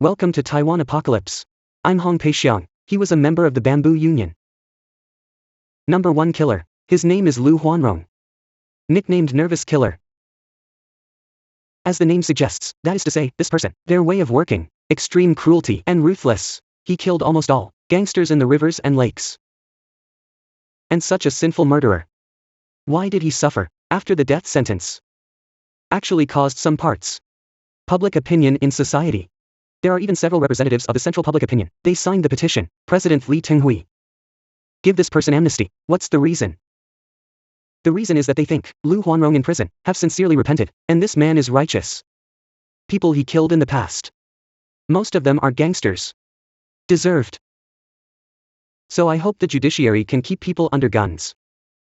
Welcome to Taiwan Apocalypse. I'm Hong Peixiang. He was a member of the Bamboo Union. Number 1 killer. His name is Lu Huanrong. Nicknamed Nervous Killer. As the name suggests, that is to say, this person, their way of working, extreme cruelty and ruthless. He killed almost all gangsters in the rivers and lakes. And such a sinful murderer. Why did he suffer after the death sentence? Actually caused some parts. Public opinion in society. There are even several representatives of the Central Public Opinion. They signed the petition. President Lee Teng-hui. Give this person amnesty. What's the reason? The reason is that they think Lu Huanrong in prison have sincerely repented, and this man is righteous. People he killed in the past. Most of them are gangsters. Deserved. So I hope the judiciary can keep people under guns.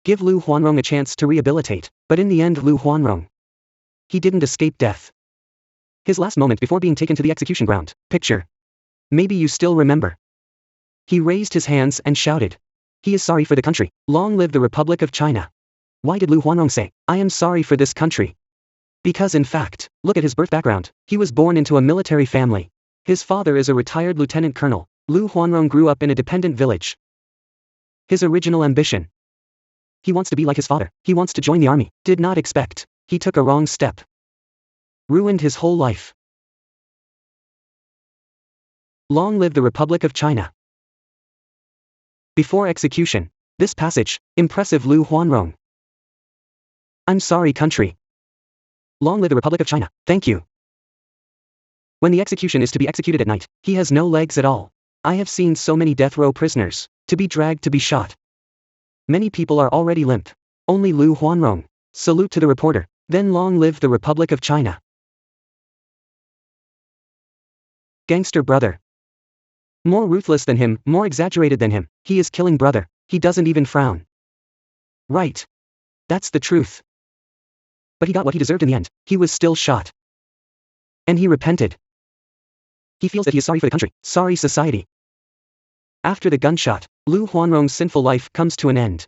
Give Lu Huanrong a chance to rehabilitate. But in the end, Lu Huanrong, he didn't escape death. His last moment before being taken to the execution ground. Picture. Maybe you still remember. He raised his hands and shouted. He is sorry for the country. Long live the Republic of China. Why did Lu Huanrong say, I am sorry for this country? Because in fact, look at his birth background. He was born into a military family. His father is a retired lieutenant colonel. Lu Huanrong grew up in a dependent village. His original ambition. He wants to be like his father. He wants to join the army. Did not expect. He took a wrong step. Ruined his whole life. Long live the Republic of China. Before execution. This passage. Impressive Lu Huanrong. I'm sorry, country. Long live the Republic of China. Thank you. When the execution is to be executed at night, he has no legs at all. I have seen so many death row prisoners, to be dragged to be shot. Many people are already limp. Only Lu Huanrong. Salute to the reporter. Then long live the Republic of China. Gangster brother. More ruthless than him, more exaggerated than him, he is killing brother. He doesn't even frown. Right. That's the truth. But he got what he deserved in the end. He was still shot. And he repented. He feels that he is sorry for the country, sorry society. After the gunshot, Lu Huanrong's sinful life comes to an end.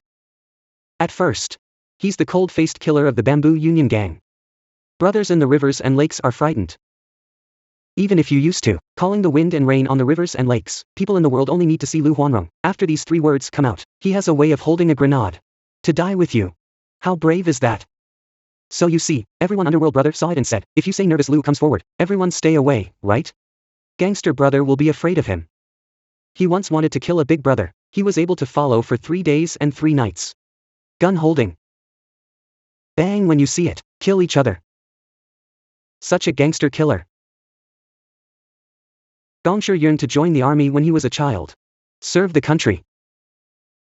At first, he's the cold-faced killer of the Bamboo Union gang. Brothers in the rivers and lakes are frightened. Even if you used to, calling the wind and rain on the rivers and lakes, people in the world only need to see Lu Huanrong. After these 3 words come out, he has a way of holding a grenade. To die with you. How brave is that? So you see, everyone underworld brother saw it and said, if you say Nervous Lu comes forward, everyone stay away, right? Gangster brother will be afraid of him. He once wanted to kill a big brother. He was able to follow for 3 days and 3 nights. Gun holding. Bang when you see it, kill each other. Such a gangster killer. Gongshi yearned to join the army when he was a child. Serve the country.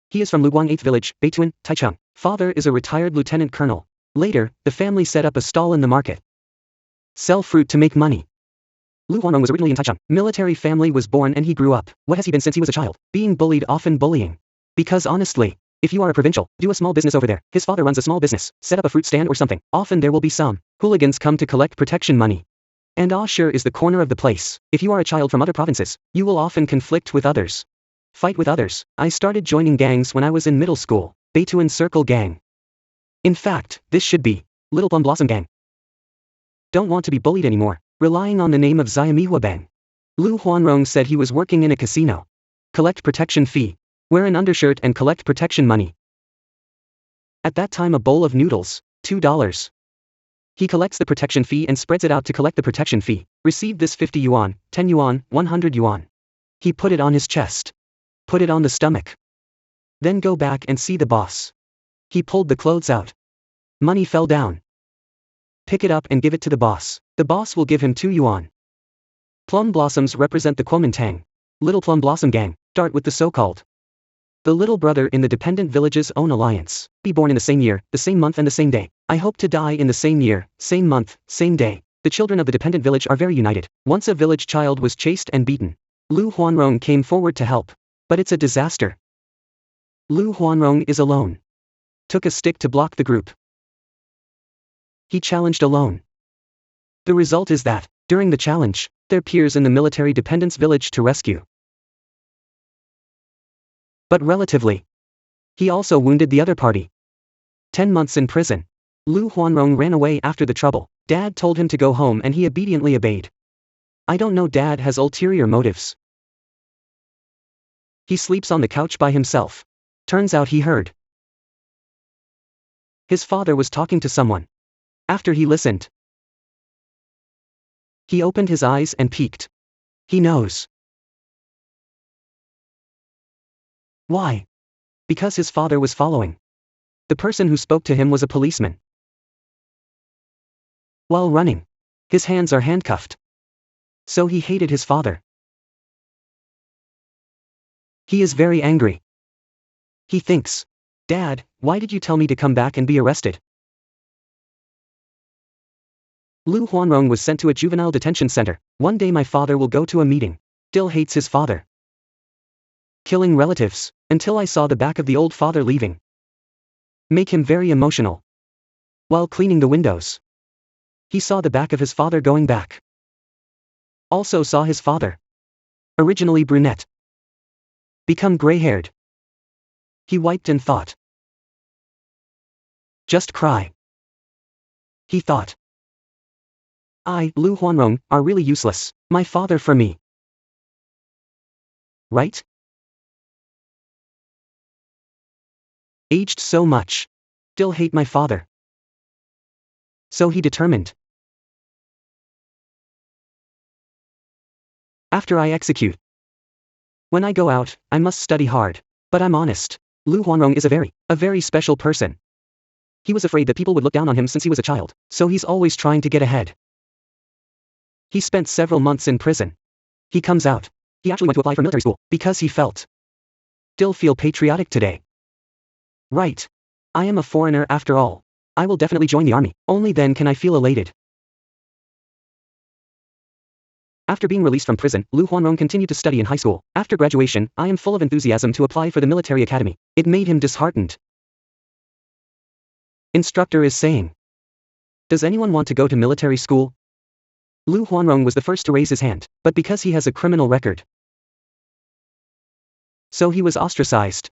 He is from Luguang 8th Village, Beituan, Taichung. Father is a retired lieutenant colonel. Later, the family set up a stall in the market. Sell fruit to make money. Lu Huanrong was originally in Taichung. Military family was born and he grew up. What has he been since he was a child? Being bullied, often bullying. Because honestly, if you are a provincial, do a small business over there. His father runs a small business, set up a fruit stand or something. Often there will be some hooligans come to collect protection money. And sure is the corner of the place. If you are a child from other provinces, you will often conflict with others. Fight with others. I started joining gangs when I was in middle school. Beituan Circle Gang. In fact, this should be Little Plum Blossom Gang. Don't want to be bullied anymore. Relying on the name of Xiamihua Bang. Lu Huanrong said he was working in a casino. Collect protection fee. Wear an undershirt and collect protection money. At that time a bowl of noodles, $2. He collects the protection fee and spreads it out to collect the protection fee. Received this 50 yuan, 10 yuan, 100 yuan. He put it on his chest. Put it on the stomach. Then go back and see the boss. He pulled the clothes out. Money fell down. Pick it up and give it to the boss. The boss will give him 2 yuan. Plum blossoms represent the Kuomintang. Little Plum Blossom Gang. Start with the so-called the little brother in the dependent village's own alliance. Be born in the same year, the same month and the same day. I hope to die in the same year, same month, same day. The children of the dependent village are very united. Once a village child was chased and beaten. Lu Huanrong came forward to help. But it's a disaster. Lu Huanrong is alone. Took a stick to block the group. He challenged alone. The result is that, during the challenge, their peers in the military dependence village to rescue. But relatively, he also wounded the other party. 10 months in prison. Lu Huanrong ran away after the trouble. Dad told him to go home and he obediently obeyed. I don't know, Dad has ulterior motives. He sleeps on the couch by himself. Turns out he heard. His father was talking to someone. After he listened, he opened his eyes and peeked. He knows. Why? Because his father was following. The person who spoke to him was a policeman. While running, his hands are handcuffed. So he hated his father. He is very angry. He thinks, Dad, why did you tell me to come back and be arrested? Lu Huanrong was sent to a juvenile detention center. One day my father will go to a meeting. Still hates his father. Killing relatives, until I saw the back of the old father leaving. Make him very emotional. While cleaning the windows, he saw the back of his father going back. Also saw his father, originally brunette, become gray-haired. He wiped and thought. Just cry. He thought. Lu Huanrong, are really useless. My father for me. Right? Aged so much. Still hate my father. So he determined. After I execute. When I go out, I must study hard. But I'm honest. Lu Huanrong is a very special person. He was afraid that people would look down on him since he was a child, so he's always trying to get ahead. He spent several months in prison. He comes out. He actually went to apply for military school, because he felt. Still feel patriotic today. Right. I am a foreigner after all. I will definitely join the army, only then can I feel elated. After being released from prison, Lu Huanrong continued to study in high school. After graduation, I am full of enthusiasm to apply for the military academy. It made him disheartened. Instructor is saying. Does anyone want to go to military school? Lu Huanrong was the first to raise his hand, but because he has a criminal record. So he was ostracized.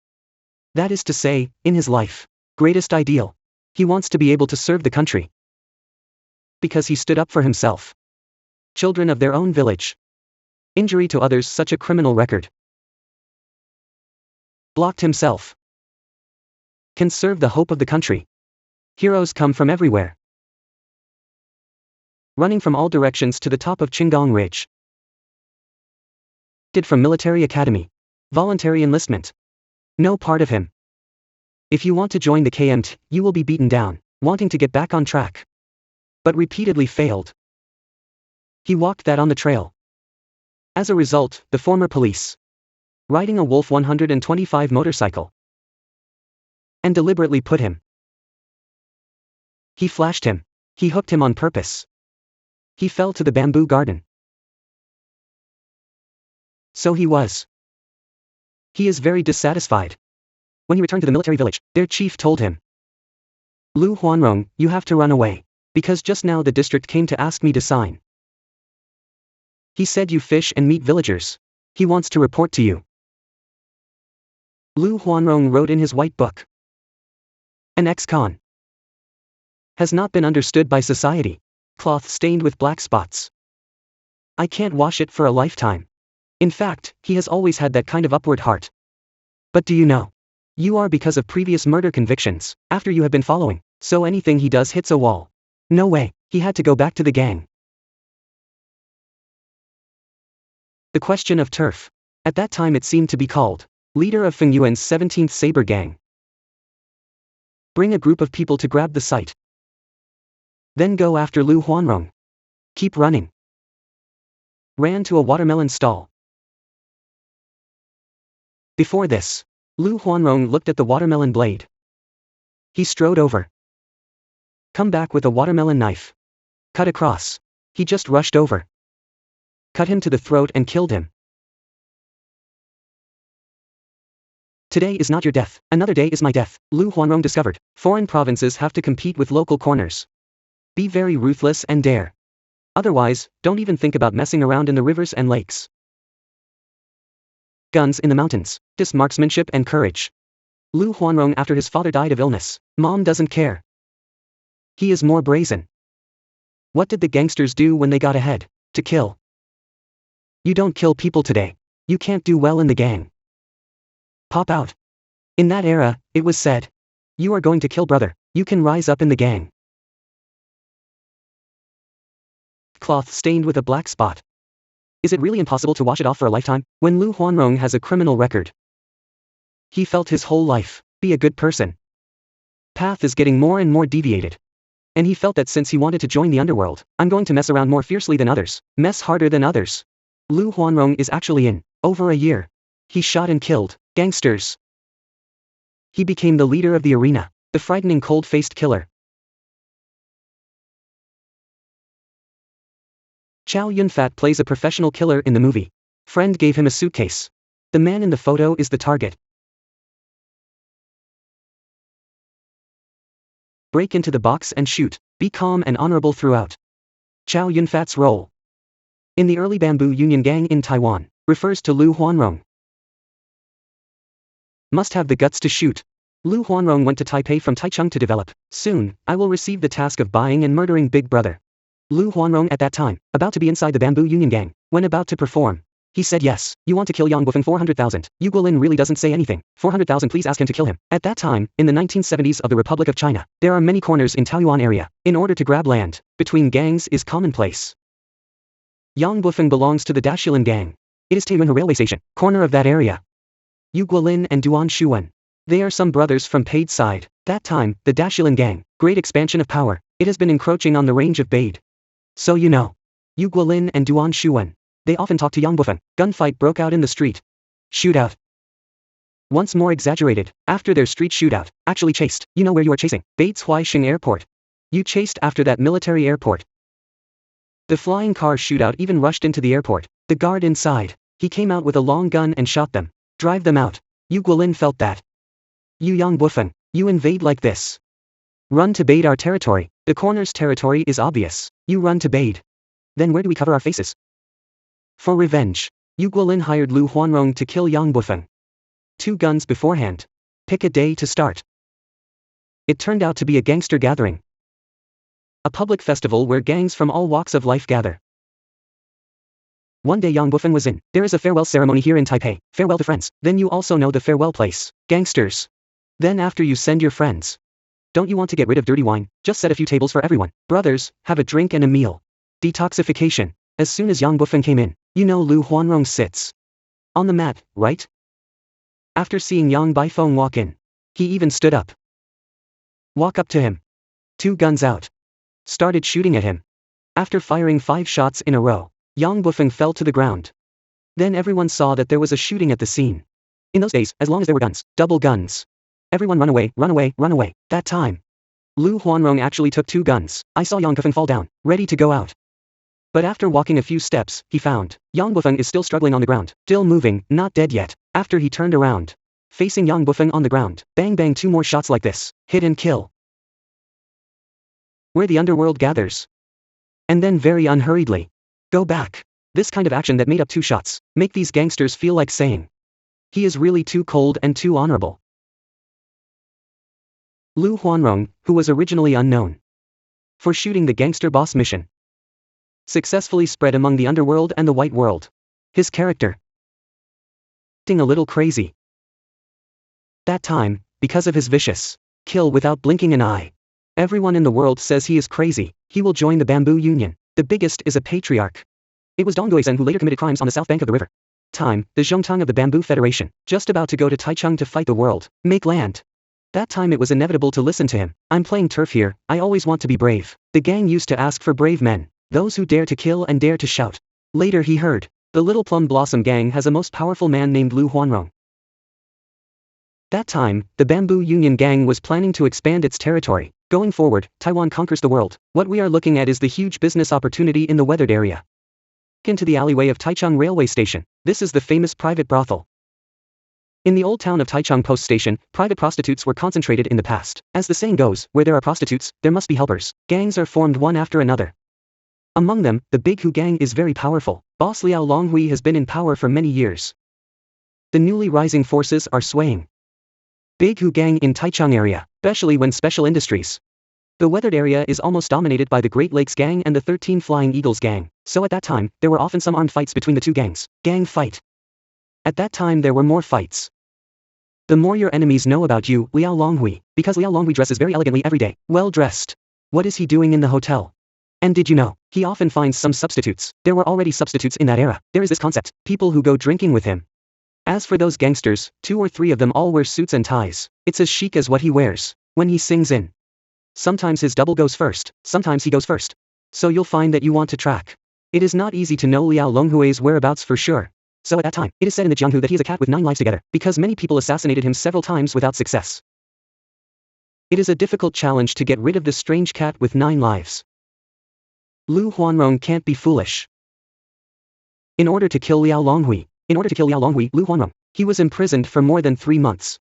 That is to say, in his life, greatest ideal. He wants to be able to serve the country. Because he stood up for himself. Children of their own village. Injury to others, such a criminal record. Blocked himself. Can serve the hope of the country. Heroes come from everywhere. Running from all directions to the top of Qinggong Ridge. Did from military academy. Voluntary enlistment. No part of him. If you want to join the KMT, you will be beaten down, wanting to get back on track. But repeatedly failed. He walked that on the trail. As a result, the former police. Riding a Wolf 125 motorcycle. And deliberately put him. He flashed him. He hooked him on purpose. He fell to the bamboo garden. So he was. He is very dissatisfied. When he returned to the military village, their chief told him. Lu Huanrong, you have to run away. Because just now the district came to ask me to sign. He said you fish and meet villagers. He wants to report to you. Lu Huanrong wrote in his white book. An ex-con. Has not been understood by society. Cloth stained with black spots. I can't wash it for a lifetime. In fact, he has always had that kind of upward heart. But do you know? You are because of previous murder convictions, after you have been following, so anything he does hits a wall. No way, he had to go back to the gang. The question of turf. At that time it seemed to be called, leader of Feng Yuan's 17th Saber Gang. Bring a group of people to grab the site. Then go after Lu Huanrong. Keep running. Ran to a watermelon stall. Before this, Lu Huanrong looked at the watermelon blade. He strode over. Come back with a watermelon knife. Cut across. He just rushed over. Cut him to the throat and killed him. Today is not your death, another day is my death, Lu Huanrong discovered. Foreign provinces have to compete with local corners. Be very ruthless and dare. Otherwise, don't even think about messing around in the rivers and lakes. Guns in the mountains, marksmanship and courage. Lu Huanrong after his father died of illness, mom doesn't care. He is more brazen. What did the gangsters do when they got ahead? To kill. You don't kill people today. You can't do well in the gang. Pop out. In that era, it was said, you are going to kill brother, you can rise up in the gang. Cloth stained with a black spot. Is it really impossible to wash it off for a lifetime, when Lu Huanrong has a criminal record? He felt his whole life, be a good person. Path is getting more and more deviated. And he felt that since he wanted to join the underworld, I'm going to mess around more fiercely than others, mess harder than others. Lu Huanrong is actually in, over a year. He shot and killed, gangsters. He became the leader of the arena, the frightening cold-faced killer. Chow Yun-fat plays a professional killer in the movie. Friend gave him a suitcase. The man in the photo is the target. Break into the box and shoot. Be calm and honorable throughout. Chow Yun-fat's role in the early Bamboo Union Gang in Taiwan refers to Lu Huanrong. Must have the guts to shoot. Lu Huanrong went to Taipei from Taichung to develop. Soon, I will receive the task of buying and murdering Big Brother. Lu Huanrong at that time, about to be inside the Bamboo Union Gang, when about to perform. He said yes, you want to kill Yang Bufeng 400,000. Yu Guolin really doesn't say anything. 400,000 please ask him to kill him. At that time, in the 1970s of the Republic of China, there are many corners in Taoyuan area. In order to grab land, between gangs is commonplace. Yang Bufeng belongs to the Dashilin Gang. It is Taoyuan railway station, corner of that area. Yu Guolin and Duan Shuwen. They are some brothers from Paid side. That time, the Dashilin Gang, great expansion of power. It has been encroaching on the range of Bade. So you know. Yu Guolin and Duan Shuwen. They often talk to Yang Bufeng. Gunfight broke out in the street. Shootout. Once more exaggerated, after their street shootout, actually chased. You know where you are chasing? Bates Huaixing Airport. You chased after that military airport. The flying car shootout even rushed into the airport. The guard inside. He came out with a long gun and shot them. Drive them out. Yu Guolin felt that. You Yang Bufeng, you invade like this. Run to Bade our territory. The corner's territory is obvious. You run to Bade. Then where do we cover our faces? For revenge. Yu Guolin hired Lu Huanrong to kill Yang Bufeng. 2 guns beforehand. Pick a day to start. It turned out to be a gangster gathering. A public festival where gangs from all walks of life gather. One day Yang Bufeng was in. There is a farewell ceremony here in Taipei. Farewell to friends. Then you also know the farewell place. Gangsters. Then after you send your friends. Don't you want to get rid of dirty wine? Just set a few tables for everyone. Brothers, have a drink and a meal. Detoxification. As soon as Yang Bufeng came in, you know Lu Huanrong sits on the mat, right? After seeing Yang Baifeng walk in, he even stood up. Walk up to him. 2 guns out. Started shooting at him. After firing 5 shots in a row, Yang Bufeng fell to the ground. Then everyone saw that there was a shooting at the scene. In those days, as long as there were guns, double guns. Everyone run away, run away, run away. That time, Lu Huanrong actually took 2 guns. I saw Yang Bufeng fall down, ready to go out. But after walking a few steps, he found Yang Bufeng is still struggling on the ground, still moving, not dead yet. After he turned around, facing Yang Bufeng on the ground, bang bang 2 more shots like this, hit and kill. Where the underworld gathers. And then very unhurriedly, go back. This kind of action that made up 2 shots, make these gangsters feel like saying, he is really too cold and too honorable. Lu Huanrong, who was originally unknown for shooting the gangster boss mission, successfully spread among the underworld and the white world. His character acting a little crazy. That time, because of his vicious kill without blinking an eye. Everyone in the world says he is crazy. He will join the Bamboo Union. The biggest is a patriarch. It was Dong Guizhen who later committed crimes on the south bank of the river. Time, the Zhongtong of the Bamboo Federation, just about to go to Taichung to fight the world, make land. That time it was inevitable to listen to him. I'm playing turf here, I always want to be brave. The gang used to ask for brave men. Those who dare to kill and dare to shout. Later he heard, the Little Plum Blossom Gang has a most powerful man named Lu Huanrong. That time, the Bamboo Union Gang was planning to expand its territory. Going forward, Taiwan conquers the world. What we are looking at is the huge business opportunity in the weathered area. Into the alleyway of Taichung Railway Station. This is the famous private brothel. In the old town of Taichung Post Station, private prostitutes were concentrated in the past. As the saying goes, where there are prostitutes, there must be helpers. Gangs are formed one after another. Among them, the Big Hu Gang is very powerful. Boss Liao Longhui has been in power for many years. The newly rising forces are swaying. Big Hu Gang in Taichung area, especially when special industries The weathered area is almost dominated by the Great Lakes Gang and the 13 Flying Eagles Gang, so at that time, there were often some armed fights between the two gangs. Gang fight. At that time there were more fights. The more your enemies know about you, Liao Longhui, because Liao Longhui dresses very elegantly every day, well dressed. What is he doing in the hotel? And did you know, he often finds some substitutes. There were already substitutes in that era. There is this concept, people who go drinking with him. As for those gangsters, 2 or 3 of them all wear suits and ties. It's as chic as what he wears. When he sings in. Sometimes his double goes first, sometimes he goes first. So you'll find that you want to track. It is not easy to know Liao Longhui's whereabouts for sure. So at that time, it is said in the Jianghu that he is a cat with 9 lives together, because many people assassinated him several times without success. It is a difficult challenge to get rid of this strange cat with 9 lives. Lu Huanrong can't be foolish. In order to kill Liao Longhui, Lu Huanrong, he was imprisoned for more than 3 months.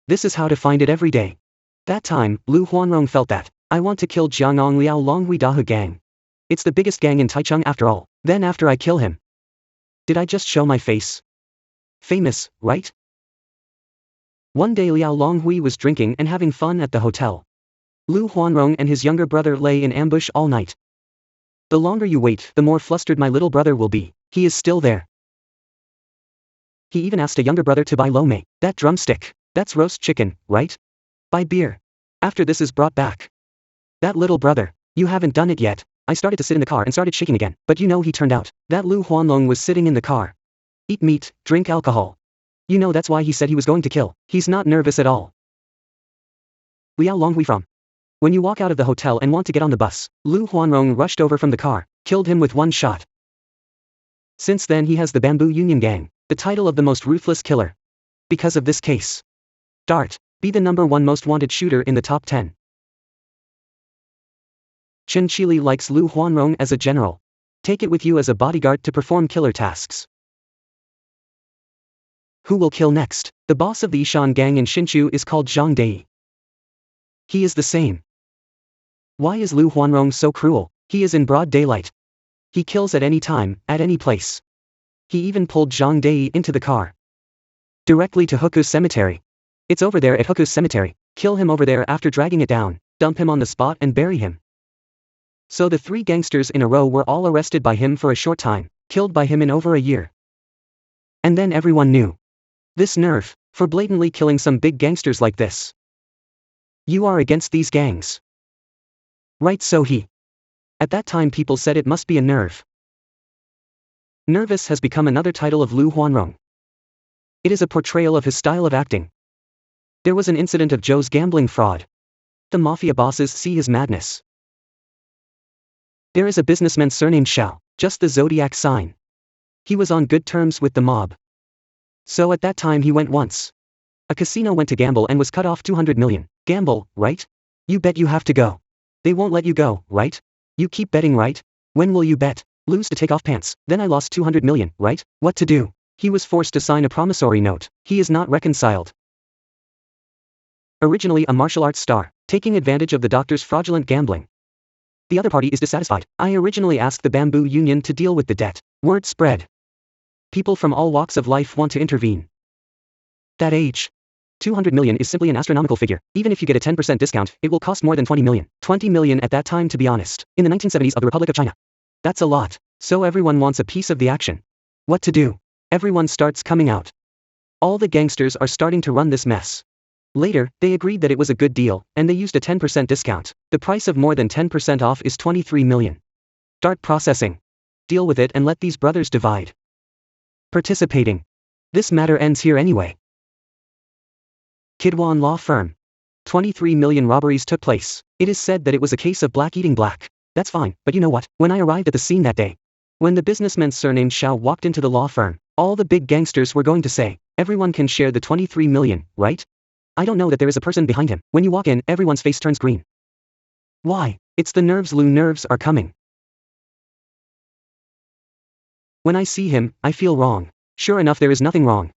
This is how to find it every day. That time, Lu Huanrong felt that, I want to kill Jiangong Liao Longhui Dahe gang. It's the biggest gang in Taichung after all. Then after I kill him. Did I just show my face? Famous, right? One day Liao Longhui was drinking and having fun at the hotel. Lu Huanrong and his younger brother lay in ambush all night. The longer you wait, the more flustered my little brother will be. He is still there. He even asked a younger brother to buy lo mei, that drumstick. That's roast chicken, right? Buy beer. After this is brought back. That little brother, you haven't done it yet. I started to sit in the car and started shaking again, but you know he turned out. That Lu Huanrong was sitting in the car. Eat meat, drink alcohol. You know that's why he said he was going to kill. He's not nervous at all. Liao Longhui from. When you walk out of the hotel and want to get on the bus, Lu Huanrong rushed over from the car, killed him with 1 shot. Since then he has the Bamboo Union Gang, the title of the most ruthless killer. Because of this case. Dart, be the #1 most wanted shooter in the top 10. Chen Qili likes Lu Huanrong as a general. Take it with you as a bodyguard to perform killer tasks. Who will kill next? The boss of the Yishan gang in Hsinchu is called Zhang Dei. He is the same. Why is Lu Huanrong so cruel? He is in broad daylight. He kills at any time, at any place. He even pulled Zhang Dei into the car. Directly to Huku's cemetery. It's over there at Huku's cemetery. Kill him over there after dragging it down, dump him on the spot and bury him. So the 3 gangsters in a row were all arrested by him for a short time, killed by him in over a year. And then everyone knew. This nerve, for blatantly killing some big gangsters like this. You are against these gangs. Right, so he. At that time people said it must be a nerve. Nervous has become another title of Lu Huanrong. It is a portrayal of his style of acting. There was an incident of Zhou's gambling fraud. The mafia bosses see his madness. There is a businessman surnamed Xiao, just the zodiac sign. He was on good terms with the mob. So at that time he went once. A casino went to gamble and was cut off 200 million. Gamble, right? You bet you have to go. They won't let you go, right? You keep betting, right? When will you bet? Lose to take off pants. Then I lost 200 million, right? What to do? He was forced to sign a promissory note. He is not reconciled. Originally a martial arts star, taking advantage of the doctor's fraudulent gambling. The other party is dissatisfied. I originally asked the Bamboo Union to deal with the debt. Word spread. People from all walks of life want to intervene. That age. 200 million is simply an astronomical figure. Even if you get a 10% discount, it will cost more than 20 million. 20 million at that time, to be honest. In the 1970s of the Republic of China. That's a lot. So everyone wants a piece of the action. What to do? Everyone starts coming out. All the gangsters are starting to run this mess. Later, they agreed that it was a good deal, and they used a 10% discount. The price of more than 10% off is 23 million. Start processing. Deal with it and let these brothers divide. Participating. This matter ends here anyway. Kidwan Law Firm. 23 million robberies took place. It is said that it was a case of black eating black. That's fine, but you know what? When I arrived at the scene that day, when the businessman surnamed Xiao walked into the law firm, all the big gangsters were going to say, everyone can share the 23 million, right? I don't know that there is a person behind him. When you walk in, everyone's face turns green. Why? It's the nerves. Lu nerves are coming. When I see him, I feel wrong. Sure enough, there is nothing wrong.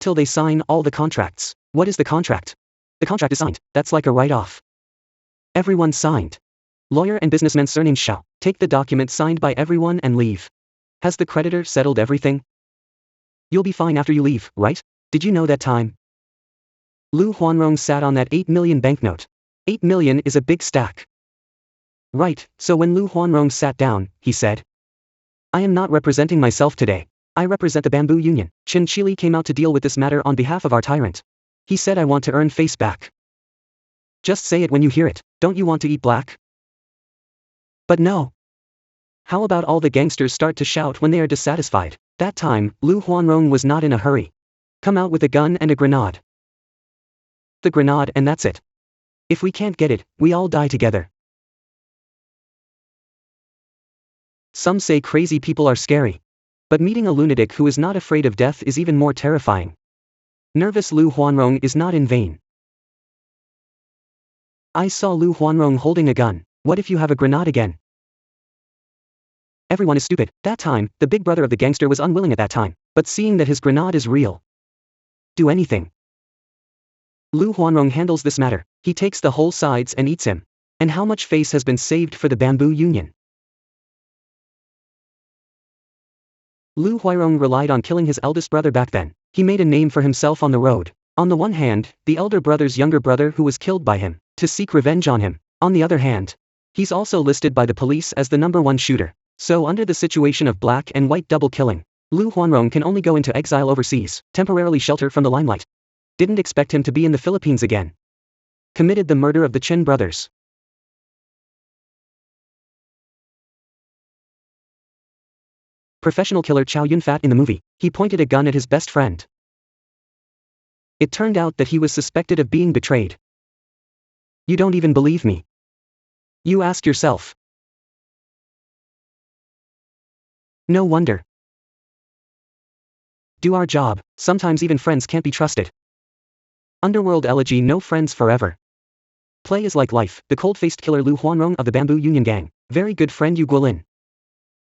Till they sign all the contracts. What is the contract? The contract is signed. That's like a write-off. Everyone signed. Lawyer and businessman surnamed Xiao. Take the document signed by everyone and leave. Has the creditor settled everything? You'll be fine after you leave, right? Did you know that time? Lu Huanrong sat on that 8 million banknote. 8 million is a big stack. Right, so when Lu Huanrong sat down, he said, I am not representing myself today. I represent the Bamboo Union. Chen Qili came out to deal with this matter on behalf of our tyrant. He said I want to earn face back. Just say it when you hear it, don't you want to eat black? But no. How about all the gangsters start to shout when they are dissatisfied? That time, Lu Huanrong was not in a hurry. Come out with a gun and a grenade. The grenade and that's it. If we can't get it, we all die together. Some say crazy people are scary. But meeting a lunatic who is not afraid of death is even more terrifying. Nervous Lu Huanrong is not in vain. I saw Lu Huanrong holding a gun. What if you have a grenade again? Everyone is stupid. That time, the big brother of the gangster was unwilling at that time, but seeing that his grenade is real. Do anything. Lu Huanrong handles this matter. He takes the whole sides and eats him. And how much face has been saved for the Bamboo Union? Lu Huairong relied on killing his eldest brother back then. He made a name for himself on the road. On the one hand, the elder brother's younger brother who was killed by him, to seek revenge on him. On the other hand, he's also listed by the police as the #1 shooter. So under the situation of black and white double killing, Lu Huanrong can only go into exile overseas, temporarily shelter from the limelight. Didn't expect him to be in the Philippines again. Committed the murder of the Chen brothers. Professional killer Chow Yun-fat in the movie, he pointed a gun at his best friend. It turned out that he was suspected of being betrayed. You don't even believe me. You ask yourself. No wonder. Do our job, sometimes even friends can't be trusted. Underworld elegy. No friends forever. Play is like life. The cold-faced killer Lu Huanrong of the Bamboo Union gang, very good friend Yu Guolin.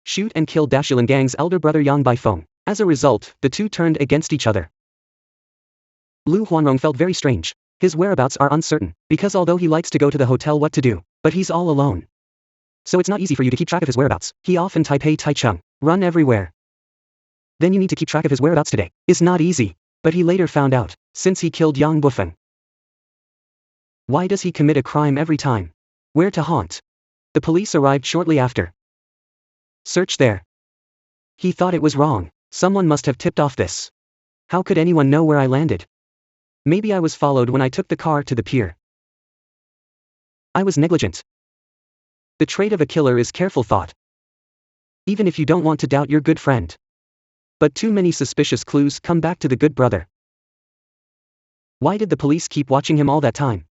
Shoot and kill Dashilan gang's elder brother Yang Baifeng. As a result, the two turned against each other. Lu Huanrong felt very strange. His whereabouts are uncertain, because although he likes to go to the hotel what to do, but he's all alone. So it's not easy for you to keep track of his whereabouts. He often Taipei Taichung, run everywhere. Then you need to keep track of his whereabouts today. Is not easy, but he later found out, since he killed Yang Bufeng. Why does he commit a crime every time? Where to haunt? The police arrived shortly after. Search there. He thought it was wrong. Someone must have tipped off this. How could anyone know where I landed? Maybe I was followed when I took the car to the pier. I was negligent. The trait of a killer is careful thought. Even if you don't want to doubt your good friend. But too many suspicious clues come back to the good brother. Why did the police keep watching him all that time?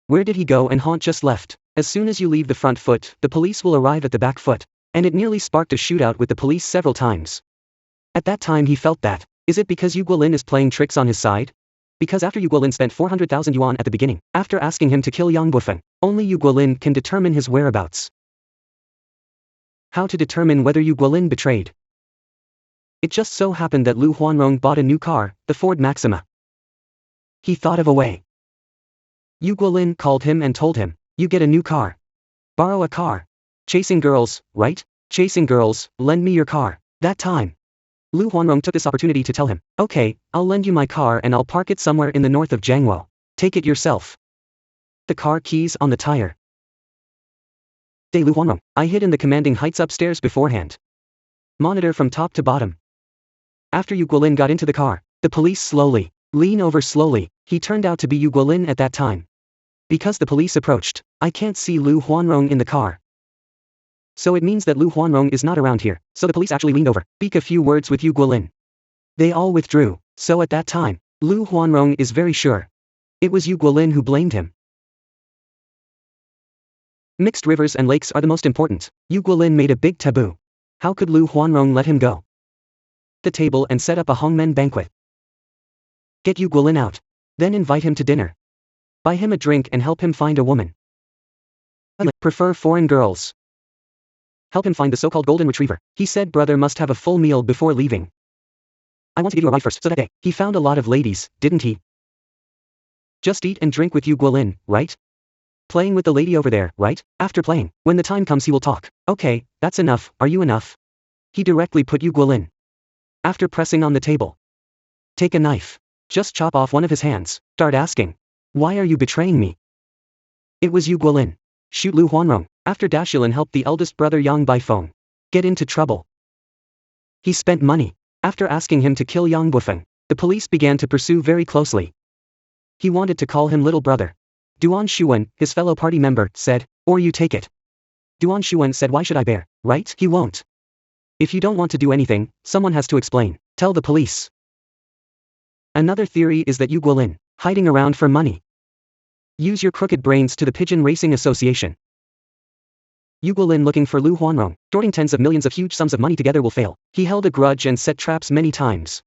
Where did he go and haunt just left? As soon as you leave the front foot, the police will arrive at the back foot. And it nearly sparked a shootout with the police several times. At that time he felt that. Is it because Yu Guolin is playing tricks on his side? Because after Yu Guolin spent 400,000 yuan at the beginning, after asking him to kill Yang Bufeng, only Yu Guolin can determine his whereabouts. How to determine whether Yu Guolin betrayed? It just so happened that Lu Huanrong bought a new car, the Ford Maxima. He thought of a way. Yu Guolin called him and told him, you get a new car. Borrow a car. Chasing girls, right? Chasing girls, lend me your car. That time, Lu Huanrong took this opportunity to tell him, okay, I'll lend you my car and I'll park it somewhere in the north of Jiangwo. Take it yourself. The car keys on the tire. Lu Huanrong, I hid in the commanding heights upstairs beforehand. Monitor from top to bottom. After Yu Guolin got into the car, the police slowly, lean over slowly, he turned out to be Yu Guolin at that time. Because the police approached, I can't see Lu Huanrong in the car. So it means that Lu Huanrong is not around here, so the police actually leaned over, speak a few words with Yu Guolin. They all withdrew, so at that time, Lu Huanrong is very sure. It was Yu Guolin who blamed him. Mixed rivers and lakes are the most important. Yu Guolin made a big taboo. How could Lu Huanrong let him go? The table and set up a Hongmen banquet. Get Yu Guolin out. Then invite him to dinner. Buy him a drink and help him find a woman. I prefer foreign girls. Help him find the so-called golden retriever. He said brother must have a full meal before leaving. I want to give you a ride first, so that day, he found a lot of ladies, didn't he? Just eat and drink with Yu Guolin, right? Playing with the lady over there, right? After playing, when the time comes he will talk. Okay, that's enough, are you enough? He directly put Yu Guolin. After pressing on the table. Take a knife. Just chop off one of his hands. Start asking. Why are you betraying me? It was Yu Guolin. Shoot Lu Huanrong, after Dashulin helped the eldest brother Yang Baifeng get into trouble. He spent money. After asking him to kill Yang Bufeng, the police began to pursue very closely. He wanted to call him little brother. Duan Shuwen, his fellow party member, said, "Or you take it." Duan Shuwen said, "Why should I bear, right? He won't. If you don't want to do anything, someone has to explain. Tell the police." Another theory is that Yu Guolin, hiding around for money. Use your crooked brains to the Pigeon Racing Association. Yu Guolin looking for Lu Huanrong, joining tens of millions of huge sums of money together will fail. He held a grudge and set traps many times.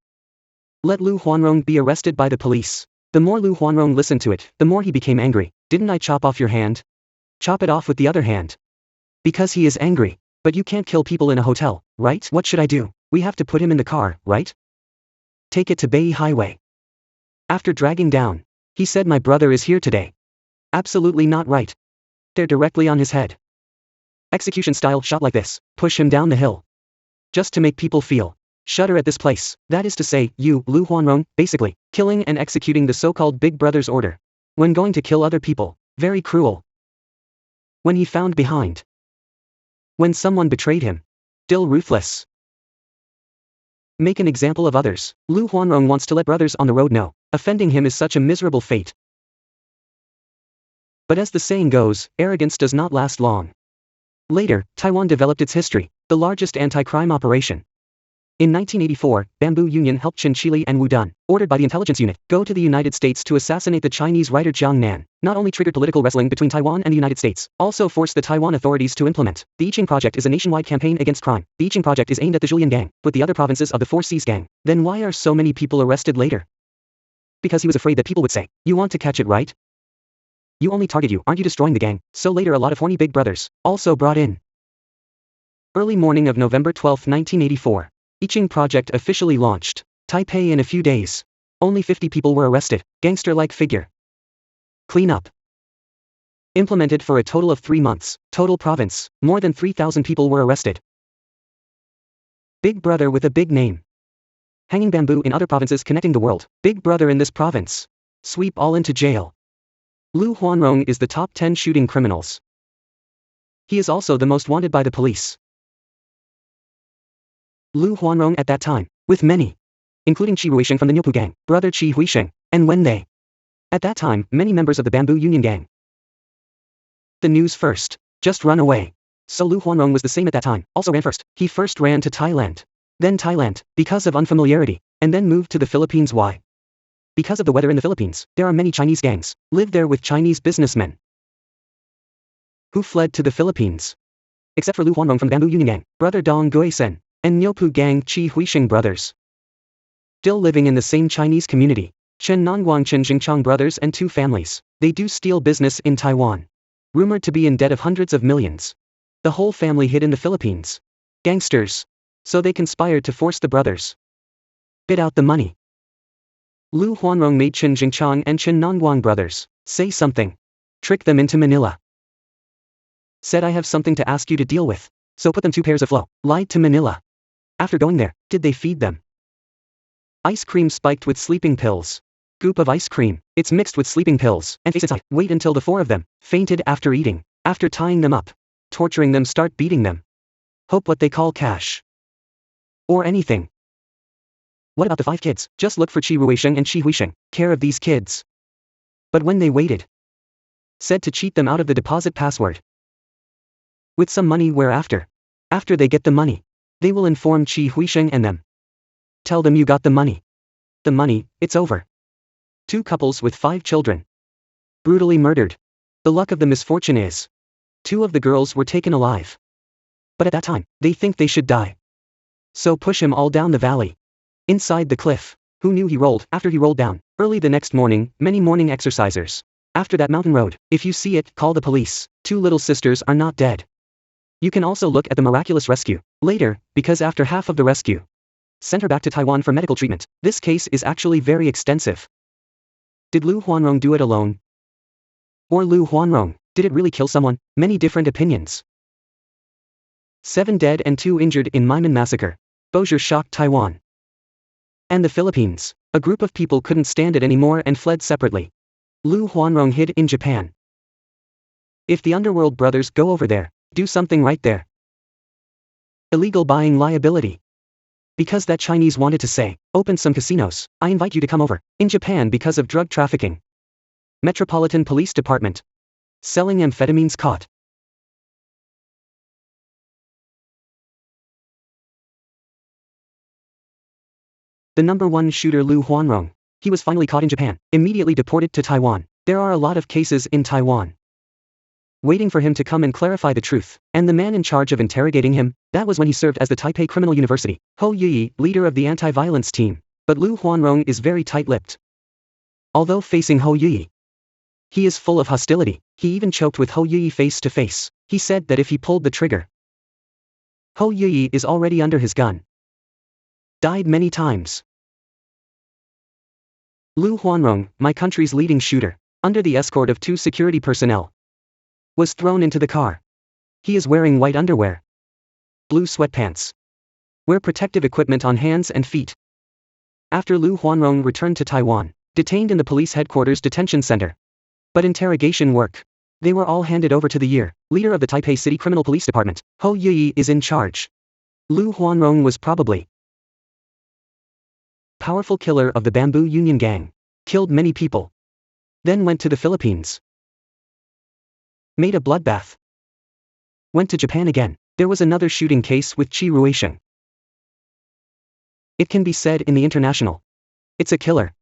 Let Lu Huanrong be arrested by the police. The more Lu Huanrong listened to it, the more he became angry. "Didn't I chop off your hand? Chop it off with the other hand." Because he is angry. "But you can't kill people in a hotel, right? What should I do? We have to put him in the car, right? Take it to Bai Highway." After dragging down, he said, "My brother is here today." Absolutely not right. They're directly on his head. Execution style shot like this, push him down the hill. Just to make people feel shudder at this place. That is to say, Lu Huanrong, basically, killing and executing the so-called Big Brother's order. When going to kill other people, very cruel. When he found behind. When someone betrayed him. Still ruthless. Make an example of others. Lu Huanrong wants to let brothers on the road know, offending him is such a miserable fate. But as the saying goes, arrogance does not last long. Later, Taiwan developed its history, the largest anti-crime operation. In 1984, Bamboo Union helped Qin Shili and Wu Dun, ordered by the intelligence unit, go to the United States to assassinate the Chinese writer Jiang Nan. Not only triggered political wrestling between Taiwan and the United States, also forced the Taiwan authorities to implement. The I Ching Project is a nationwide campaign against crime. The I Ching Project is aimed at the Zhulian Gang, with the other provinces of the Four Seas Gang. Then why are so many people arrested later? Because he was afraid that people would say, "You want to catch it, right? You only target you, aren't you destroying the gang?" So later a lot of horny big brothers, also brought in. Early morning of November 12, 1984. I Ching Project officially launched. Taipei in a few days. Only 50 people were arrested, gangster-like figure. Clean up. Implemented for a total of 3 months, total province, more than 3,000 people were arrested. Big Brother with a big name. Hanging bamboo in other provinces connecting the world, Big Brother in this province. Sweep all into jail. Lu Huanrong is the top 10 shooting criminals. He is also the most wanted by the police. Lu Huanrong at that time, with many, including Qi Ruisheng from the Niupu gang, brother Qi Huisheng, and Wen They. At that time, many members of the Bamboo Union gang. The news first, just run away. So Lu Huanrong was the same at that time, also ran first. He first ran to Thailand. Then Thailand, because of unfamiliarity, and then moved to the Philippines. Why? Because of the weather in the Philippines, there are many Chinese gangs, live there with Chinese businessmen who fled to the Philippines. Except for Lu Huanrong from the Bamboo Union gang, brother Dong Guisen, and Niupu gang Qi Huisheng brothers. Still living in the same Chinese community, Chen Nongguang Chen Jingchang brothers and 2 families. They do steel business in Taiwan. Rumored to be in debt of hundreds of millions. The whole family hid in the Philippines. Gangsters. So they conspired to force the brothers bid out the money. Lu Huanrong made Chen Jingchang and Chen Nongguang brothers say something. Trick them into Manila. Said, "I have something to ask you to deal with." So put them 2 pairs of flow. Lied to Manila. After going there, did they feed them ice cream spiked with sleeping pills? Goop of ice cream, it's mixed with sleeping pills, and face inside. Wait until the 4 of them fainted after eating. After tying them up, torturing them, start beating them. Hope what they call cash. Or anything. What about the 5 kids? Just look for Qi Ruisheng and Qi Huisheng, care of these kids. But when they waited, said to cheat them out of the deposit password. With some money whereafter. After they get the money, they will inform Qi Huisheng and them. Tell them you got the money. The money, it's over. 2 couples with 5 children. Brutally murdered. The luck of the misfortune is 2 of the girls were taken alive. But at that time, they think they should die. So push him all down the valley. Inside the cliff. Who knew he rolled? After he rolled down, early the next morning, many morning exercisers. After that mountain road, if you see it, call the police. 2 little sisters are not dead. You can also look at the miraculous rescue later, because after half of the rescue, sent her back to Taiwan for medical treatment. This case is actually very extensive. Did Lu Huanrong do it alone? Or Lu Huanrong, did it really kill someone? Many different opinions. 7 dead and 2 injured in Maimen massacre. Bozier shocked Taiwan and the Philippines. A group of people couldn't stand it anymore and fled separately. Lu Huanrong hid in Japan. If the Underworld brothers go over there, do something right there. Illegal buying liability. Because that Chinese wanted to say, open some casinos, I invite you to come over. In Japan because of drug trafficking. Metropolitan Police Department. Selling amphetamines caught. The #1 shooter Liu Huanrong. He was finally caught in Japan, immediately deported to Taiwan. There are a lot of cases in Taiwan waiting for him to come and clarify the truth, and the man in charge of interrogating him, that was when he served as the Taipei Criminal University, Hou Yuyi, leader of the anti-violence team. But Liu Huanrong is very tight-lipped. Although facing Hou Yuyi, he is full of hostility. He even choked with Hou Yuyi face to face. He said that if he pulled the trigger, Hou Yuyi is already under his gun. Died many times. Liu Huanrong, my country's leading shooter, under the escort of 2 security personnel, was thrown into the car. He is wearing white underwear, blue sweatpants, wear protective equipment on hands and feet. After Liu Huanrong returned to Taiwan, detained in the police headquarters detention center. But interrogation work. They were all handed over to the leader of the Taipei City Criminal Police Department. Hou Yuyi is in charge. Liu Huanrong was probably powerful killer of the Bamboo Union Gang. Killed many people. Then went to the Philippines. Made a bloodbath. Went to Japan again. There was another shooting case with Qi Ruisheng. It can be said in the international. It's a killer.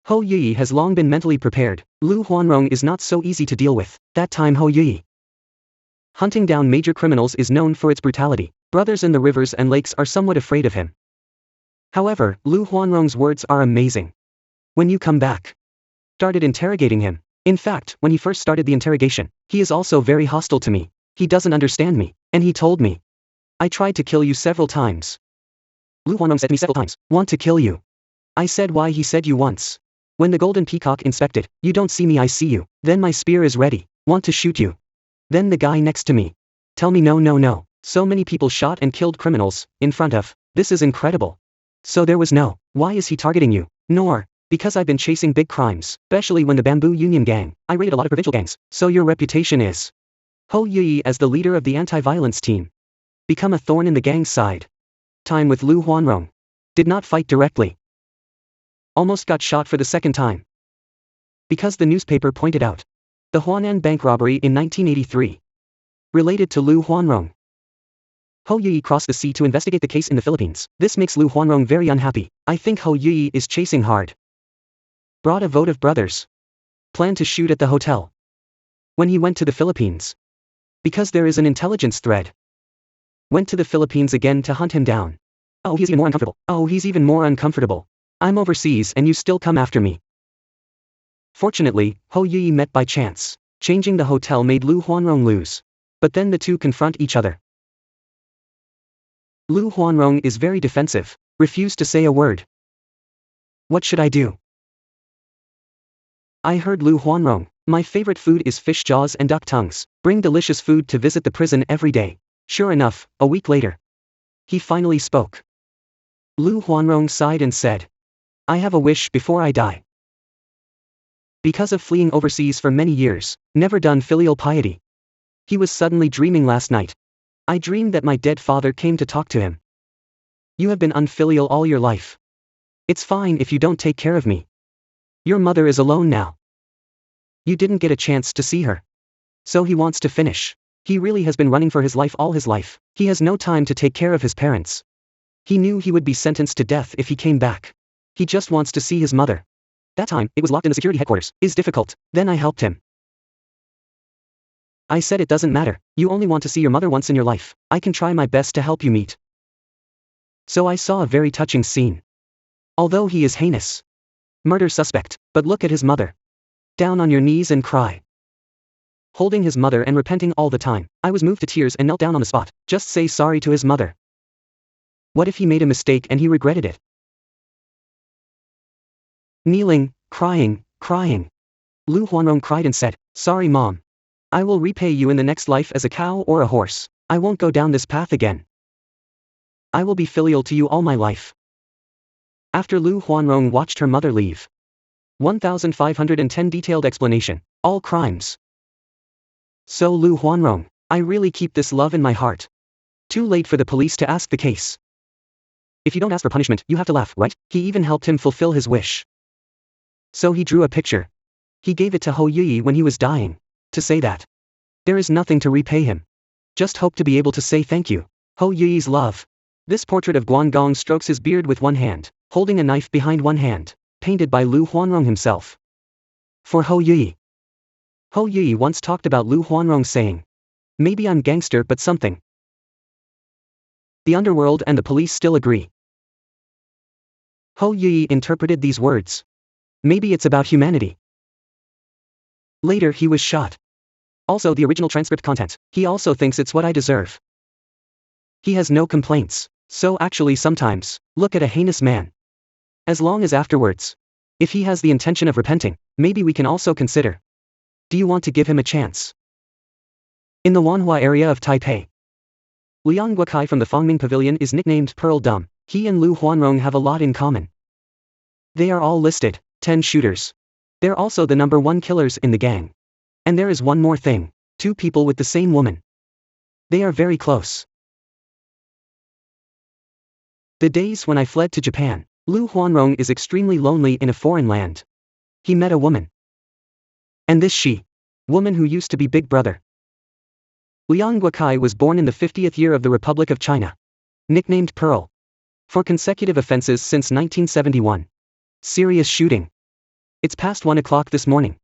Hou Yuyi has long been mentally prepared. Liu Huanrong is not so easy to deal with. That time Hou Yuyi hunting down major criminals is known for its brutality. Brothers in the rivers and lakes are somewhat afraid of him. However, Liu Huanrong's words are amazing. When you come back. Started interrogating him. In fact, when he first started the interrogation, he is also very hostile to me. He doesn't understand me, and he told me, I tried to kill you several times. Liu Huanrong said to me several times, want to kill you. I said why. He said you once. When the golden peacock inspected, you don't see me, I see you. Then my spear is ready, want to shoot you. Then the guy next to me. Tell me no no no. So many people shot and killed criminals, in front of, this is incredible. So there was no, why is he targeting you? Nor, because I've been chasing big crimes, especially when the Bamboo Union Gang, I raided a lot of provincial gangs, so your reputation is. Hou Yuyi as the leader of the anti-violence team. Become a thorn in the gang's side. Time with Liu Huanrong. Did not fight directly. Almost got shot for the second time. Because the newspaper pointed out. The Huanan bank robbery in 1983. Related to Liu Huanrong. Hou Yuyi crossed the sea to investigate the case in the Philippines. This makes Liu Huanrong very unhappy. I think Hou Yuyi is chasing hard. Brought a vote of brothers. Planned to shoot at the hotel. When he went to the Philippines. Because there is an intelligence thread. Went to the Philippines again to hunt him down. Oh, he's even more uncomfortable. Oh, he's even more uncomfortable. I'm overseas and you still come after me. Fortunately, Hou Yuyi met by chance. Changing the hotel made Liu Huanrong lose. But then the two confront each other. Liu Huanrong is very defensive. Refused to say a word. What should I do? I heard Liu Huanrong. My favorite food is fish jaws and duck tongues. Bring delicious food to visit the prison every day. Sure enough, a week later. He finally spoke. Liu Huanrong sighed and said. I have a wish before I die. Because of fleeing overseas for many years, never done filial piety. He was suddenly dreaming last night. I dreamed that my dead father came to talk to him. You have been unfilial all your life. It's fine if you don't take care of me. Your mother is alone now. You didn't get a chance to see her. So he wants to finish. He really has been running for his life all his life. He has no time to take care of his parents. He knew he would be sentenced to death if he came back. He just wants to see his mother. That time, it was locked in the security headquarters. Is difficult. Then I helped him. I said it doesn't matter. You only want to see your mother once in your life. I can try my best to help you meet. So I saw a very touching scene. Although he is heinous. Murder suspect, but look at his mother. Down on your knees and cry. Holding his mother and repenting all the time. I was moved to tears and knelt down on the spot. Just say sorry to his mother. What if he made a mistake and he regretted it? Kneeling, crying. Liu Huanrong cried and said, sorry mom. I will repay you in the next life as a cow or a horse. I won't go down this path again. I will be filial to you all my life. After Liu Huanrong watched her mother leave. 1510 detailed explanation. All crimes. So Lu Huanrong, I really keep this love in my heart. Too late for the police to ask the case. If you don't ask for punishment, you have to laugh, right? He even helped him fulfill his wish. So he drew a picture. He gave it to Hou Yuyi when he was dying. To say that there is nothing to repay him. Just hope to be able to say thank you. Hou Yuyi's love. This portrait of Guan Gong strokes his beard with one hand, holding a knife behind one hand, painted by Lu Huanrong himself. For Hou Yuyi. Hou Yuyi once talked about Lu Huanrong saying, maybe I'm gangster but something. The underworld and the police still agree. Hou Yuyi interpreted these words. Maybe it's about humanity. Later he was shot. Also the original transcript content, he also thinks it's what I deserve. He has no complaints, so actually sometimes, look at a heinous man. As long as afterwards, if he has the intention of repenting, maybe we can also consider. Do you want to give him a chance? In the Wanhua area of Taipei, Liang Guokai from the Fangming Pavilion is nicknamed Pearl Dumb. He and Lu Huanrong have a lot in common. They are all listed, 10 shooters. They're also the number 1 killers in the gang. And there is one more thing, 2 people with the same woman. They are very close. The days when I fled to Japan, Lu Huanrong is extremely lonely in a foreign land. He met a woman. And this woman who used to be Big Brother. Liang Guokai was born in the 50th year of the Republic of China. Nicknamed Pearl. For consecutive offenses since 1971. Serious shooting. It's past 1 o'clock this morning.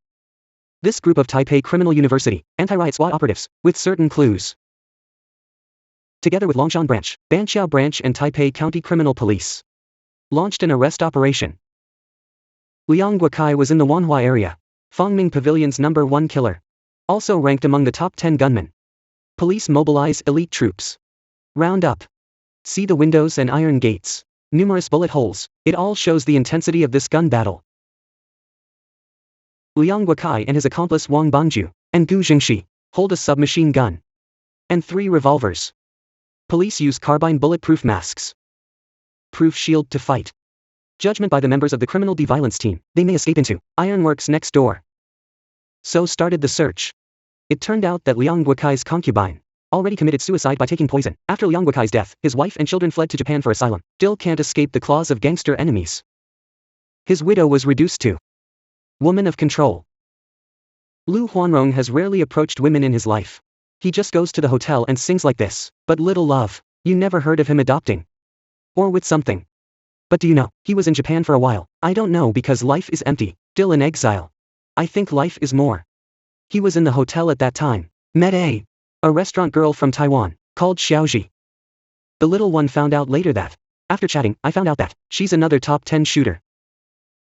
This group of Taipei Criminal University, anti-riot squad operatives, with certain clues. Together with Longshan Branch, Banqiao Branch and Taipei County Criminal Police. Launched an arrest operation. Liang Guokai was in the Wanhua area. Fangming Pavilion's number 1 killer. Also ranked among the top 10 gunmen. Police mobilize elite troops. Round up. See the windows and iron gates. Numerous bullet holes. It all shows the intensity of this gun battle. Liang Guokai and his accomplice Wang Bangju, and Gu Jingxi, hold a submachine gun. And 3 revolvers. Police use carbine bulletproof masks. Proof shield to fight. Judgment by the members of the criminal de-violence team, they may escape into ironworks next door. So started the search. It turned out that Liang Guokai's concubine already committed suicide by taking poison. After Liang Guokai's death, his wife and children fled to Japan for asylum. Still can't escape the claws of gangster enemies. His widow was reduced to woman of control. Lu Huanrong has rarely approached women in his life. He just goes to the hotel and sings like this, but little love. You never heard of him adopting. Or with something. But do you know, he was in Japan for a while. I don't know because life is empty, still in exile. I think life is more. He was in the hotel at that time. Met a restaurant girl from Taiwan, called Xiaoji. The little one found out later that, after chatting, I found out that, she's another top 10 shooter.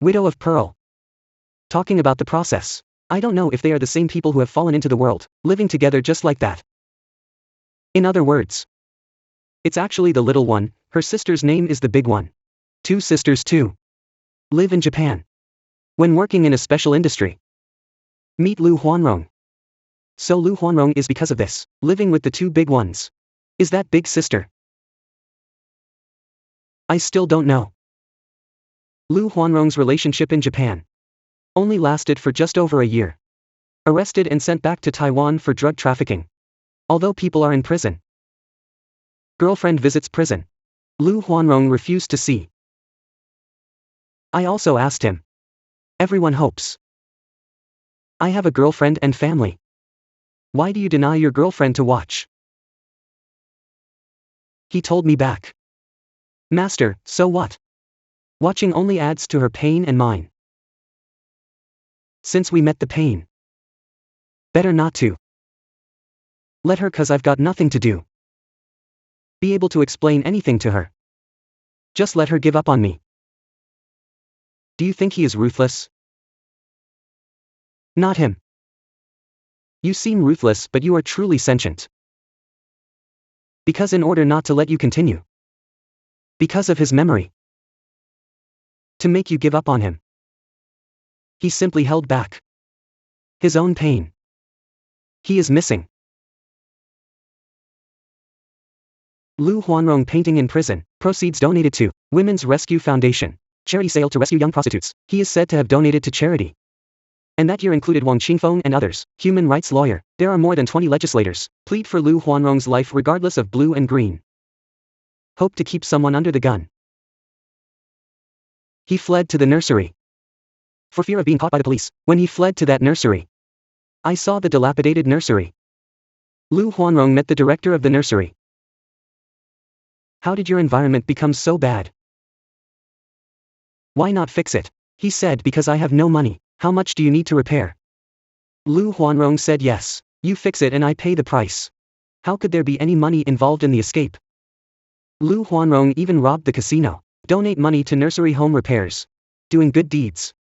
Widow of Pearl. Talking about the process. I don't know if they are the same people who have fallen into the world, living together just like that. In other words, it's actually the little one, her sister's name is the big one. 2 sisters too. Live in Japan. When working in a special industry. Meet Lu Huanrong. So Lu Huanrong is because of this, living with the 2 big ones. Is that big sister? I still don't know. Lu Huanrong's relationship in Japan only lasted for just over a year. Arrested and sent back to Taiwan for drug trafficking. Although people are in prison. Girlfriend visits prison. Lu Huanrong refused to see. I also asked him. Everyone hopes. I have a girlfriend and family. Why do you deny your girlfriend to watch? He told me back. Master, so what? Watching only adds to her pain and mine. Since we met the pain. Better not to. Let her cause I've got nothing to do. Be able to explain anything to her. Just let her give up on me. Do you think he is ruthless? Not him. You seem ruthless but you are truly sentient. Because in order not to let you continue. Because of his memory. To make you give up on him. He simply held back. His own pain. He is missing. Lu Huanrong painting in prison, proceeds donated to Women's Rescue Foundation. charity sale to rescue young prostitutes. He is said to have donated to charity. And that year included Wang Qingfeng and others. Human rights lawyer. There are more than 20 legislators. Plead for Lu Huanrong's life regardless of blue and green. Hope to keep someone under the gun. He fled to the nursery. For fear of being caught by the police. When he fled to that nursery, I saw the dilapidated nursery. Lu Huanrong met the director of the nursery. How did your environment become so bad? Why not fix it? He said, because I have no money. How much do you need to repair? Lu Huanrong said, yes. You fix it and I pay the price. How could there be any money involved in the escape? Lu Huanrong even robbed the casino. Donate money to nursery home repairs. Doing good deeds.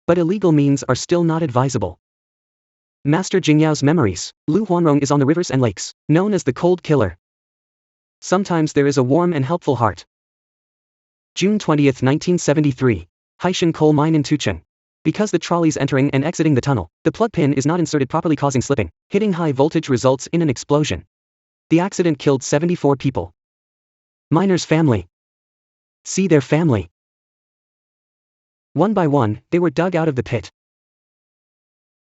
But illegal means are still not advisable. Master Jingyao's memories. Lu Huanrong is on the rivers and lakes, known as the cold killer. Sometimes there is a warm and helpful heart. June 20, 1973. Haishan coal mine in Tucheng. Because the trolleys entering and exiting the tunnel, the plug pin is not inserted properly, causing slipping. Hitting high voltage results in an explosion. The accident killed 74 people. Miners' family. See their family. One by one, they were dug out of the pit.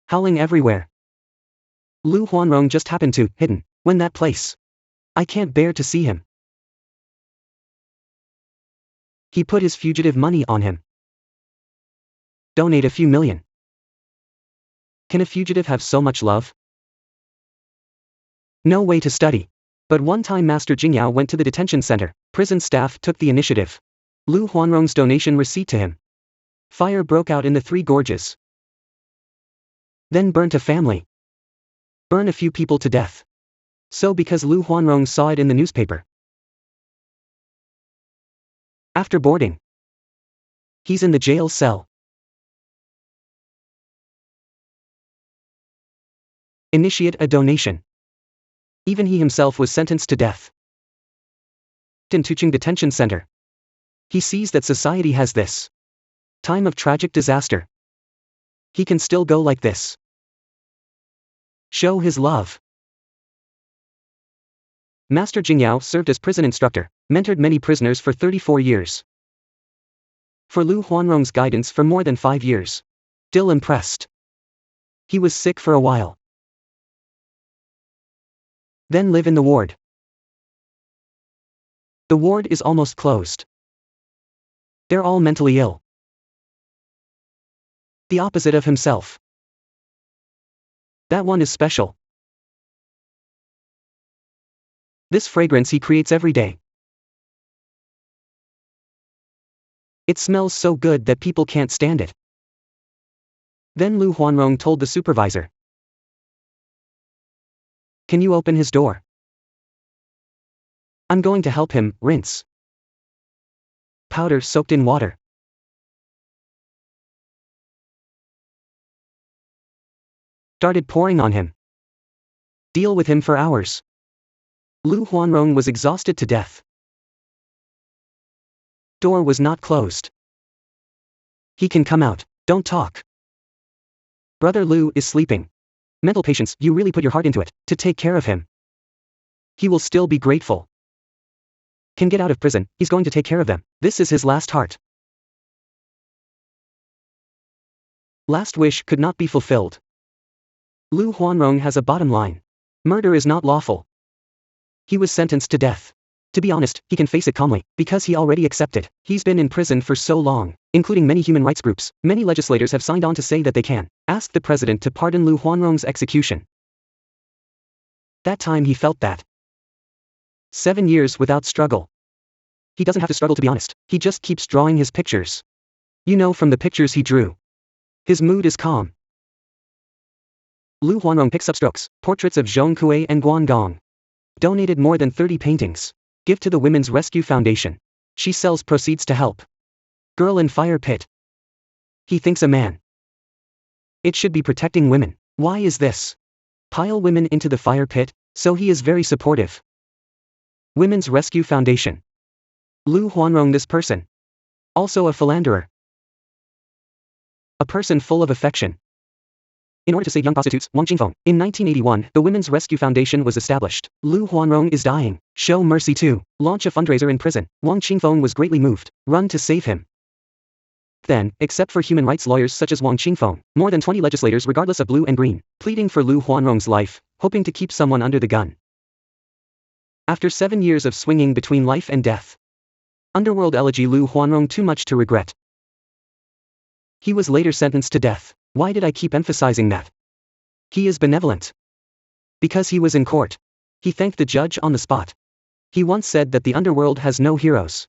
Howling everywhere. Lu Huanrong just happened to, hidden, when that place. I can't bear to see him. He put his fugitive money on him. Donate a few million. Can a fugitive have so much love? No way to study. But one time Master Jingyao went to the detention center. Prison staff took the initiative. Lu Huanrong's donation receipt to him. Fire broke out in the Three Gorges. Then burnt a family. Burn a few people to death. So because Lu Huanrong saw it in the newspaper. After boarding. He's in the jail cell. Initiate a donation. Even he himself was sentenced to death. In Tucheng Detention Center. He sees that society has this time of tragic disaster. He can still go like this. Show his love. Master Jingyao served as prison instructor, mentored many prisoners for 34 years. For Lu Huanrong's guidance for more than 5 years. Still impressed. He was sick for a while. Then live in the ward. The ward is almost closed. They're all mentally ill. The opposite of himself. That one is special. This fragrance he creates every day. It smells so good that people can't stand it. Then Lu Huanrong told the supervisor. Can you open his door? I'm going to help him. Rinse. Powder soaked in water. Started pouring on him. Deal with him for hours. Lu Huanrong was exhausted to death. Door was not closed. He can come out. Don't talk. Brother Lu is sleeping. Mental patience, you really put your heart into it, to take care of him. He will still be grateful. Can get out of prison, he's going to take care of them. This is his last heart. Last wish could not be fulfilled. Lu Huanrong has a bottom line. Murder is not lawful. He was sentenced to death. To be honest, he can face it calmly, because he already accepted. He's been in prison for so long, including many human rights groups. Many legislators have signed on to say that they can ask the president to pardon Lu Huanrong's execution. That time he felt that. 7 years without struggle. He doesn't have to struggle, to be honest. He just keeps drawing his pictures. You know, from the pictures he drew. His mood is calm. Lu Huanrong picks up strokes, portraits of Zhong Kuei and Guangdong. Donated more than 30 paintings. Give to the Women's Rescue Foundation. She sells proceeds to help. Girl in fire pit. He thinks a man. It should be protecting women. Why is this? Pile women into the fire pit, so he is very supportive. Women's Rescue Foundation. Lu Huanrong, this person. Also a philanderer. A person full of affection. In order to save young prostitutes, Wang Qingfeng. In 1981, the Women's Rescue Foundation was established. Lu Huanrong is dying. Show mercy too. Launch a fundraiser in prison. Wang Qingfeng was greatly moved. Run to save him. then, except for human rights lawyers such as Wang Qingfeng, more than 20 legislators regardless of blue and green, pleading for Lu Huanrong's life, hoping to keep someone under the gun. After 7 years of swinging between life and death. Underworld elegy Lu Huanrong too much to regret. He was later sentenced to death. Why did I keep emphasizing that? He is benevolent. Because he was in court. He thanked the judge on the spot. He once said that the underworld has no heroes.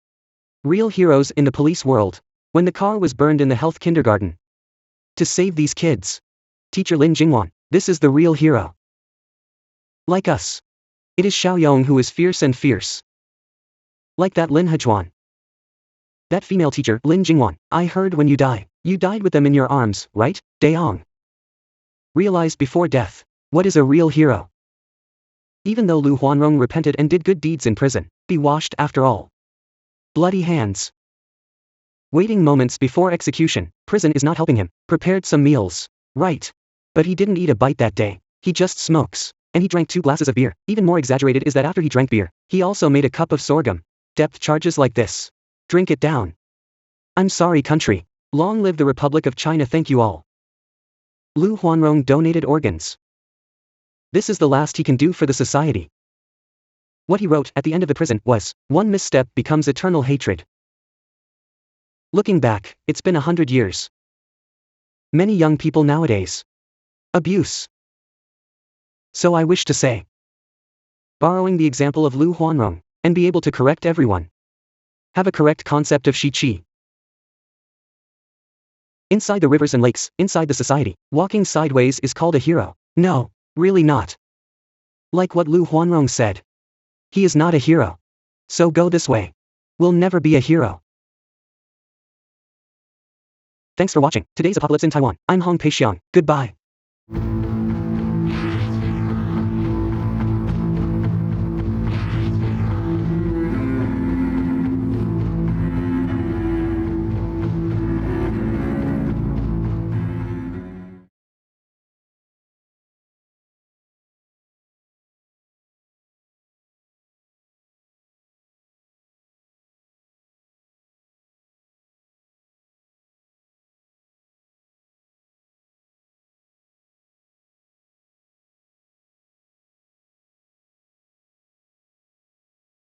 Real heroes in the police world. When the car was burned in the health kindergarten. To save these kids. Teacher Lin Jingwan, this is the real hero. Like us. It is Xiaoyong who is fierce and fierce. Like that Lin Hejuan. That female teacher, Lin Jingwan, I heard when you die, you died with them in your arms, right, Daong? Realized before death. What is a real hero? Even though Lu Huanrong repented and did good deeds in prison, be washed after all. Bloody hands. Waiting moments before execution, prison is not helping him, prepared some meals. Right. But he didn't eat a bite that day, he just smokes. And he drank 2 glasses of beer. Even more exaggerated is that after he drank beer, he also made a cup of sorghum. Depth charges like this. Drink it down. I'm sorry country. Long live the Republic of China, thank you all. Lu Huanrong donated organs. This is the last he can do for the society. What he wrote at the end of the prison was, one misstep becomes eternal hatred. Looking back, it's been 100 years. Many young people nowadays. Abuse. So I wish to say. Borrowing the example of Lu Huanrong, and be able to correct everyone. Have a correct concept of Shi-Chi. Inside the rivers and lakes, inside the society, walking sideways is called a hero. No, really not. Like what Lu Huanrong said. He is not a hero. So go this way. Will never be a hero. Thanks for watching today's Apocalypse in Taiwan. I'm Hong Pei Xiang. Goodbye.